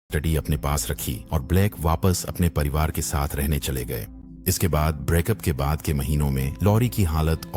Study अपने पास रखी और ब्लैक वापस अपने परिवार के साथ रहने चले गए। इसके बाद ब्रेकअप के बाद के महीनों में लॉरी की हालत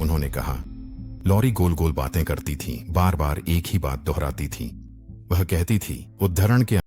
उन्होंने कहा, लॉरी गोल गोल बातें करती थी, बार बार एक ही बात दोहराती थी। वह कहती थी, उद्धरण के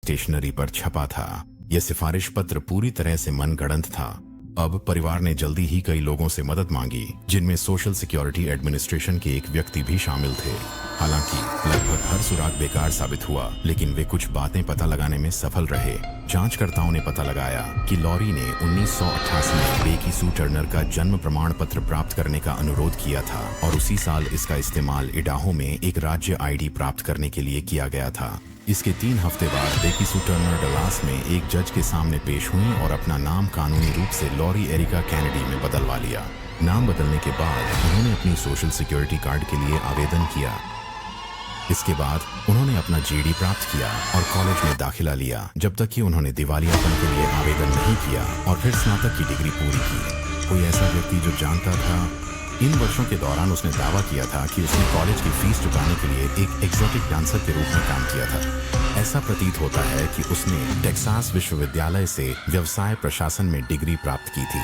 स्टेशनरी पर छपा था। यह सिफारिश पत्र पूरी तरह से मनगढ़ंत था। अब परिवार ने जल्दी ही कई लोगों से मदद मांगी, जिनमें सोशल सिक्योरिटी एडमिनिस्ट्रेशन के एक व्यक्ति भी शामिल थे। हालांकि लगभग हर सुराग बेकार साबित हुआ, लेकिन वे कुछ बातें पता लगाने में सफल रहे। जांचकर्ताओं ने पता लगाया कि लॉरी ने 1988 में बेकी सू टर्नर का जन्म प्रमाण पत्र प्राप्त करने का अनुरोध किया था और उसी साल इसका इस्तेमाल इडाहो में एक राज्य आईडी प्राप्त करने के लिए किया गया था। इसके 3 हफ्ते बाद बेकी सू टर्नर डलास में एक जज के सामने पेश हुई और अपना नाम कानूनी रूप से लॉरी एरिका कैनेडी में बदलवा लिया। नाम बदलने के बाद उन्होंने अपनी सोशल सिक्योरिटी कार्ड के लिए आवेदन किया। इसके बाद उन्होंने अपना जीडी प्राप्त किया और कॉलेज में दाखिला लिया, जब तक कि उन्होंने दिवालियापन के लिए आवेदन नहीं किया और फिर स्नातक की डिग्री पूरी की। कोई ऐसा व्यक्ति जो जानता था, इन वर्षों के दौरान उसने दावा किया था कि उसने कॉलेज की फीस चुकाने के लिए एक एक्सोटिक डांसर के रूप में काम किया था। ऐसा प्रतीत होता है कि उसने टेक्सास विश्वविद्यालय से व्यवसाय प्रशासन में डिग्री प्राप्त की थी।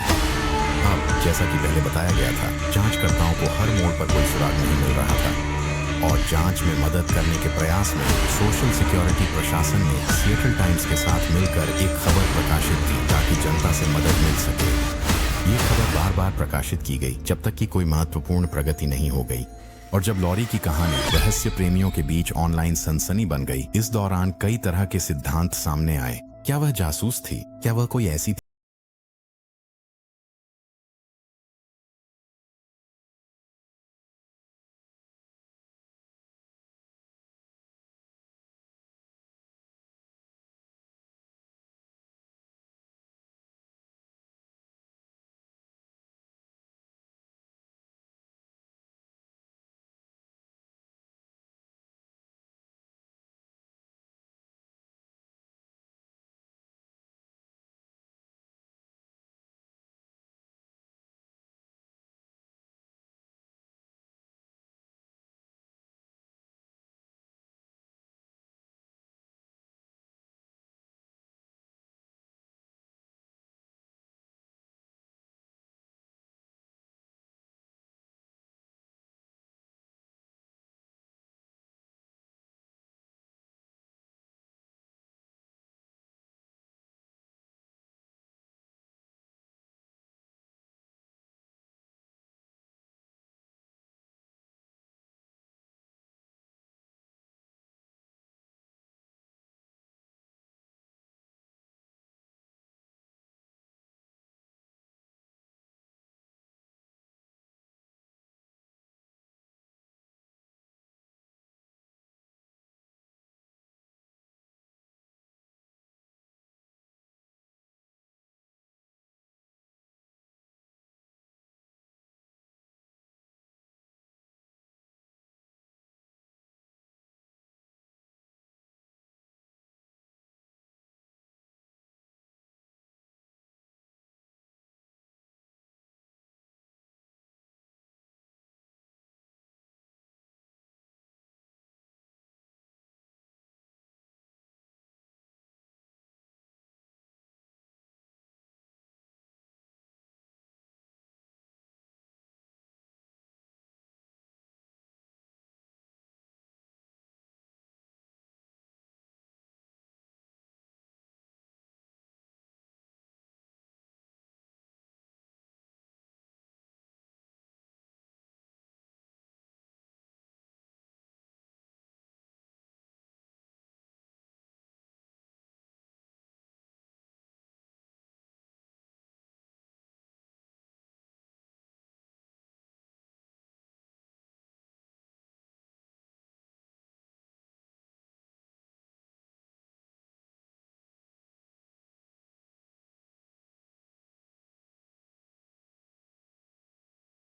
अब जैसा कि पहले बताया गया था, जांचकर्ताओं को हर मोड़ पर कोई सुराग नहीं मिल रहा था और जांच में मदद करने के प्रयास में सोशल सिक्योरिटी प्रशासन ने सिएटल टाइम्स के साथ मिलकर एक खबर प्रकाशित की ताकि जनता से मदद मिल सके। ये खबर बार बार प्रकाशित की गई जब तक कि कोई महत्वपूर्ण प्रगति नहीं हो गई, और जब लॉरी की कहानी रहस्य प्रेमियों के बीच ऑनलाइन सनसनी बन गई, इस दौरान कई तरह के सिद्धांत सामने आए। क्या वह जासूस थी? क्या वह कोई ऐसी थी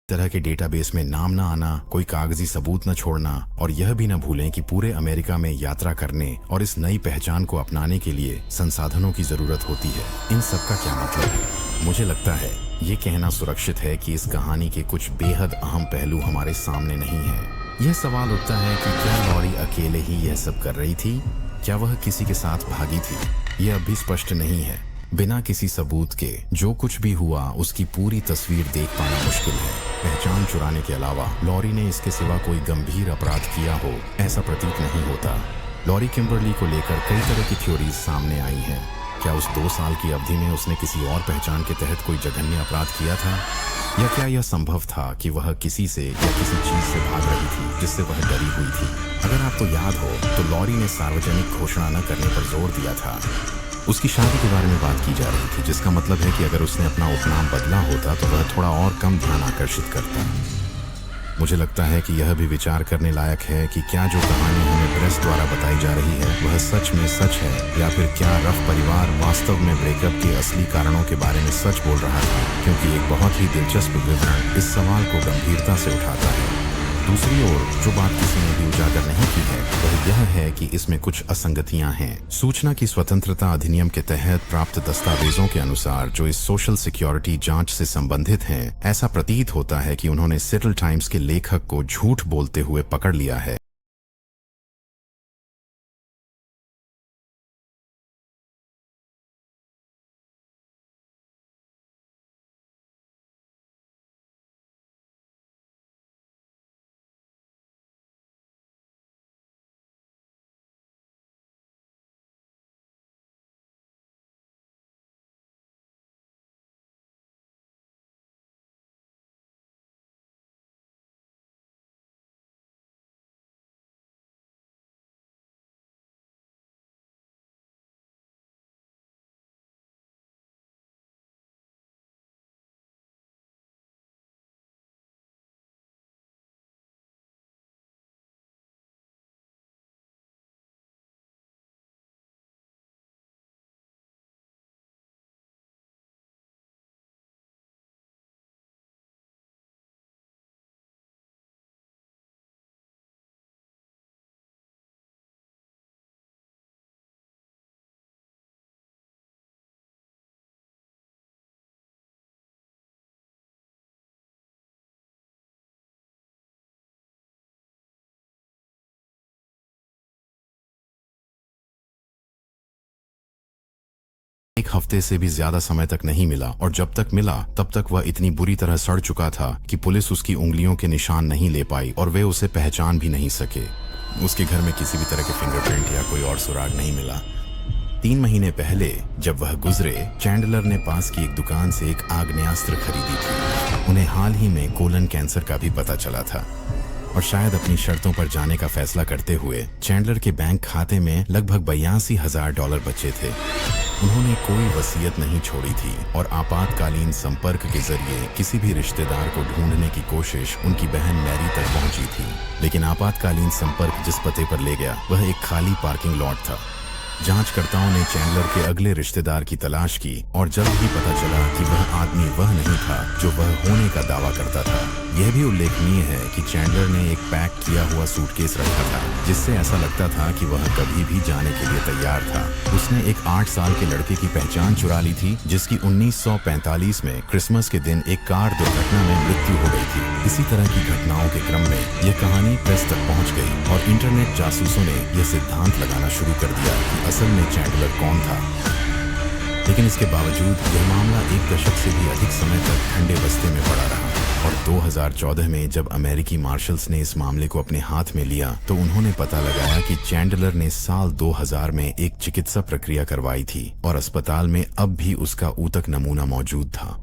तरह के डेटाबेस में नाम ना आना, कोई कागजी सबूत न छोड़ना, और यह भी न भूलें कि पूरे अमेरिका में यात्रा करने और इस नई पहचान को अपनाने के लिए संसाधनों की जरूरत होती है। इन सब का क्या मतलब है? मुझे लगता है ये कहना सुरक्षित है कि इस कहानी के कुछ बेहद अहम पहलू हमारे सामने नहीं है। यह सवाल उठता है कि क्या लॉरी अकेले ही यह सब कर रही थी? क्या वह किसी के साथ भागी थी? यह अभी स्पष्ट नहीं है। बिना किसी सबूत के जो कुछ भी हुआ उसकी पूरी तस्वीर देख पाना मुश्किल है। पहचान चुराने के अलावा लॉरी ने इसके सिवा कोई गंभीर अपराध किया हो, ऐसा प्रतीत नहीं होता। लॉरी किम्बरली को लेकर कई तरह की थ्योरीज सामने आई हैं। क्या उस 2 साल की अवधि में उसने किसी और पहचान के तहत कोई जघन्य अपराध किया था, या क्या यह संभव था कि वह किसी से या किसी चीज से भाग रही थी जिससे वह डरी हुई थी? अगर आपको याद हो तो लॉरी ने सार्वजनिक घोषणा न करने पर जोर दिया था। उसकी शादी के बारे में बात की जा रही थी, जिसका मतलब है कि अगर उसने अपना उपनाम बदला होता तो वह थोड़ा और कम ध्यान आकर्षित करता। मुझे लगता है कि यह भी विचार करने लायक है कि क्या जो कहानी हमें प्रेस द्वारा बताई जा रही है वह सच में सच है, या फिर क्या रफ परिवार वास्तव में ब्रेकअप के असली कारणों के बारे में सच बोल रहा था, क्योंकि एक बहुत ही दिलचस्प विवरण इस सवाल को गंभीरता से उठाता है। दूसरी ओर जो बात किसी ने भी उजागर नहीं की है वह यह है कि इसमें कुछ असंगतियां हैं। सूचना की स्वतंत्रता अधिनियम के तहत प्राप्त दस्तावेजों के अनुसार जो इस सोशल सिक्योरिटी जांच से संबंधित हैं, ऐसा प्रतीत होता है कि उन्होंने सेटल टाइम्स के लेखक को झूठ बोलते हुए पकड़ लिया है। एक हफ्ते से भी ज्यादा समय तक नहीं मिला, और जब तक मिला तब तक वह इतनी बुरी तरह सड़ चुका था कि पुलिस उसकी उंगलियों के निशान नहीं ले पाई और वे उसे पहचान भी नहीं सके। उसके घर में किसी भी तरह के फिंगरप्रिंट या कोई और सुराग नहीं मिला। 3 महीने पहले जब वह गुजरे, चैंडलर ने पास की एक दुकान से एक आग्नेयास्त्र खरीदी थी। उन्हें हाल ही में कोलन कैंसर का भी पता चला था, और शायद अपनी शर्तों पर जाने का फैसला करते हुए चैंडलर के बैंक खाते में लगभग $82,000 बचे थे। उन्होंने कोई वसीयत नहीं छोड़ी थी और आपातकालीन संपर्क के जरिए किसी भी रिश्तेदार को ढूंढने की कोशिश उनकी बहन मैरी तक पहुंची थी। लेकिन आपातकालीन संपर्क जिस पते पर ले गया वह एक खाली पार्किंग लॉट था। जांचकर्ताओं ने चैंडलर के अगले रिश्तेदार की तलाश की और जल्द ही पता चला कि वह आदमी वह नहीं था जो वह होने का दावा करता था। यह भी उल्लेखनीय है कि चैंडलर ने एक पैक किया हुआ सूटकेस रखा था जिससे ऐसा लगता था कि वह कभी भी जाने के लिए तैयार था। उसने एक 8 साल के लड़के की पहचान चुरा ली थी जिसकी 1945 में क्रिसमस के दिन एक कार दुर्घटना में मृत्यु हो गई थी। इसी तरह की घटनाओं के क्रम में यह कहानी प्रेस तक पहुंच गई और इंटरनेट जासूसों ने यह सिद्धांत लगाना शुरू कर दिया कि असल में चैंडलर कौन था। लेकिन इसके बावजूद यह मामला 1 दशक से भी अधिक समय तक ठंडे बस्ते में पड़ा रहा, और 2014 में जब अमेरिकी मार्शल्स ने इस मामले को अपने हाथ में लिया तो उन्होंने पता लगाया कि चैंडलर ने साल 2000 में एक चिकित्सा प्रक्रिया करवाई थी और अस्पताल में अब भी उसका ऊतक नमूना मौजूद था।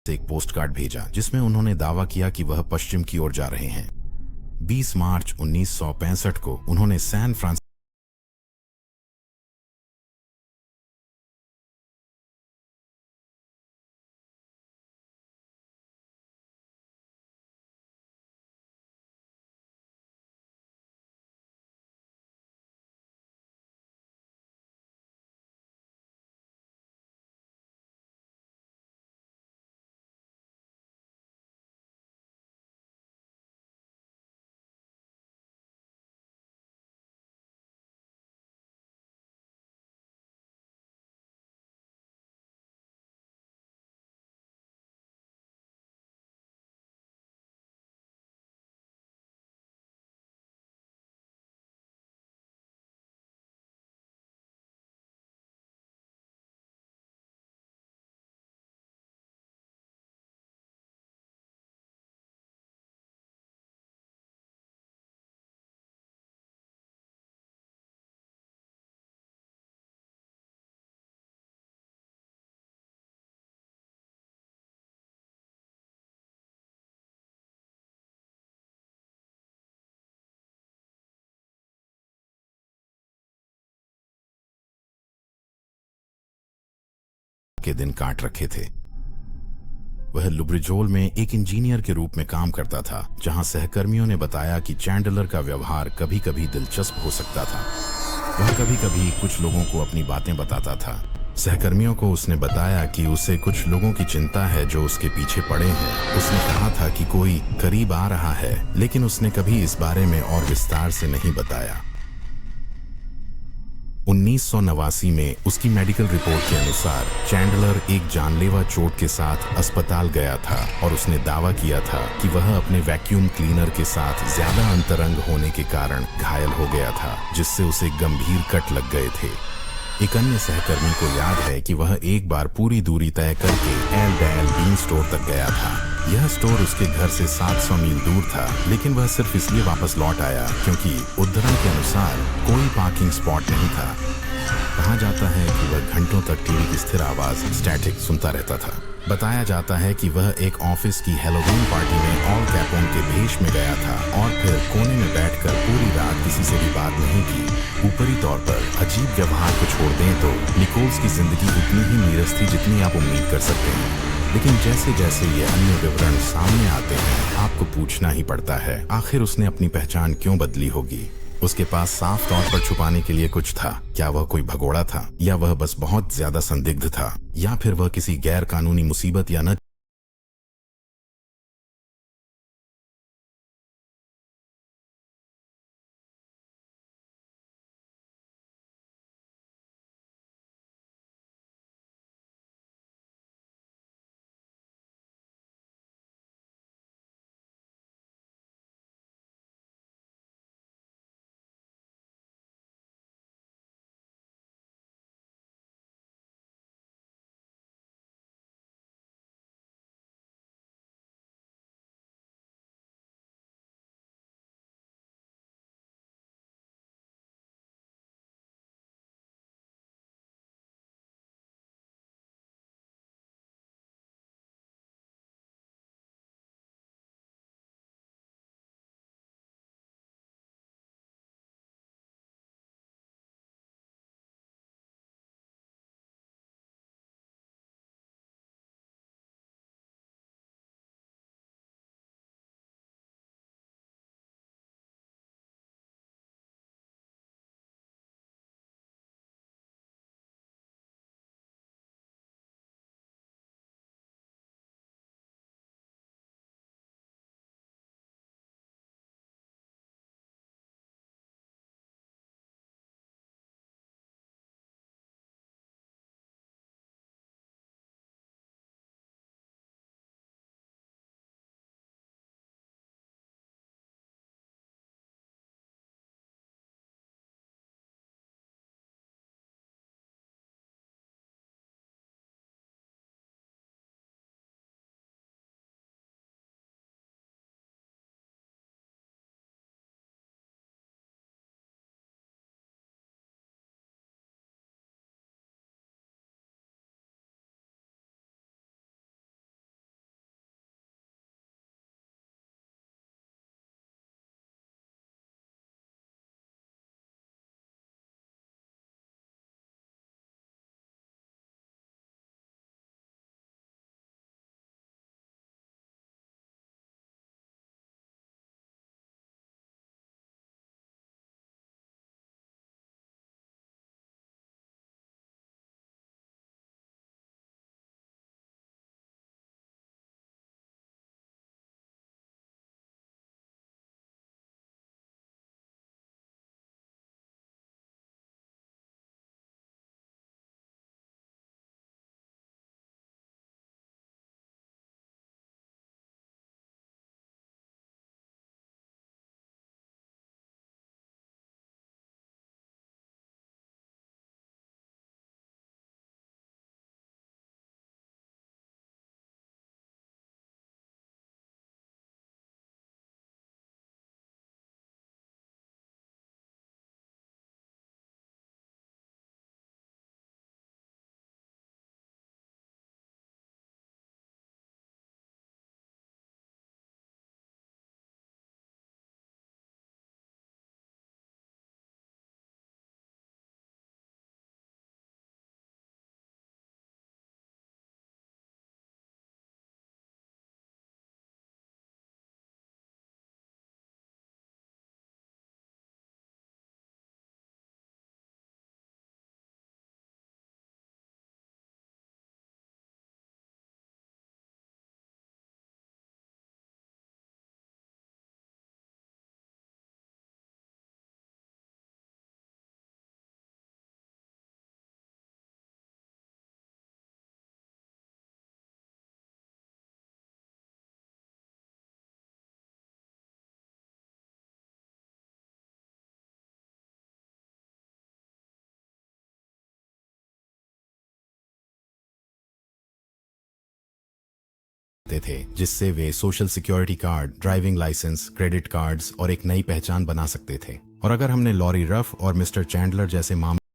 एक पोस्टकार्ड भेजा जिसमें उन्होंने दावा किया कि वह पश्चिम की ओर जा रहे हैं। 20 मार्च 1965 को उन्होंने सैन फ्रांसिस्को के दिन काट रखे थे। वह लुब्रिजोल में एक इंजीनियर के रूप में काम करता था, जहां सहकर्मियों ने बताया कि चैंडलर का व्यवहार कभी कभी दिलचस्प हो सकता था। वह कभी कभी कुछ लोगों को अपनी बातें बताता था। सहकर्मियों को उसने बताया कि उसे कुछ लोगों की चिंता है जो उसके पीछे पड़े हैं। उसने कहा था कि कोई करीब आ रहा है, लेकिन उसने कभी इस बारे में और विस्तार से नहीं बताया। 1989 में उसकी मेडिकल रिपोर्ट के अनुसार चैंडलर एक जानलेवा चोट के साथ अस्पताल गया था और उसने दावा किया था कि वह अपने वैक्यूम क्लीनर के साथ ज्यादा अंतरंग होने के कारण घायल हो गया था, जिससे उसे गंभीर कट लग गए थे। एक अन्य सहकर्मी को याद है कि वह एक बार पूरी दूरी तय करके एल डैल बीन स्टोर तक गया था। यह स्टोर उसके घर से 700 मील दूर था, लेकिन वह सिर्फ इसलिए वापस लौट आया क्योंकि उद्धरण के अनुसार कोई पार्किंग स्पॉट नहीं था। कहा जाता है कि वह घंटों तक टीवी की स्थिर आवाज स्टैटिक सुनता रहता था। बताया जाता है कि वह एक ऑफिस की हैलोवीन पार्टी में ऑल कैपोन के भेष में गया था और फिर कोने में बैठकर पूरी रात किसी से भी बात नहीं की। ऊपरी तौर पर अजीब व्यवहार को छोड़ दें तो निकोल्स की जिंदगी उतनी ही नीरस थी जितनी आप उम्मीद कर सकते हैं। लेकिन जैसे जैसे ये अन्य विवरण सामने आते हैं, आपको पूछना ही पड़ता है, आखिर उसने अपनी पहचान क्यों बदली होगी? उसके पास साफ तौर पर छुपाने के लिए कुछ था। क्या वह कोई भगोड़ा था, या वह बस बहुत ज्यादा संदिग्ध था, या फिर वह किसी गैर कानूनी मुसीबत या न थे, जिससे वे social security card, driving licence, credit cards और एक नई पहचान बना सकते थे। और अगर हमने लॉरी रफ और मिस्टर चैंडलर जैसे मामले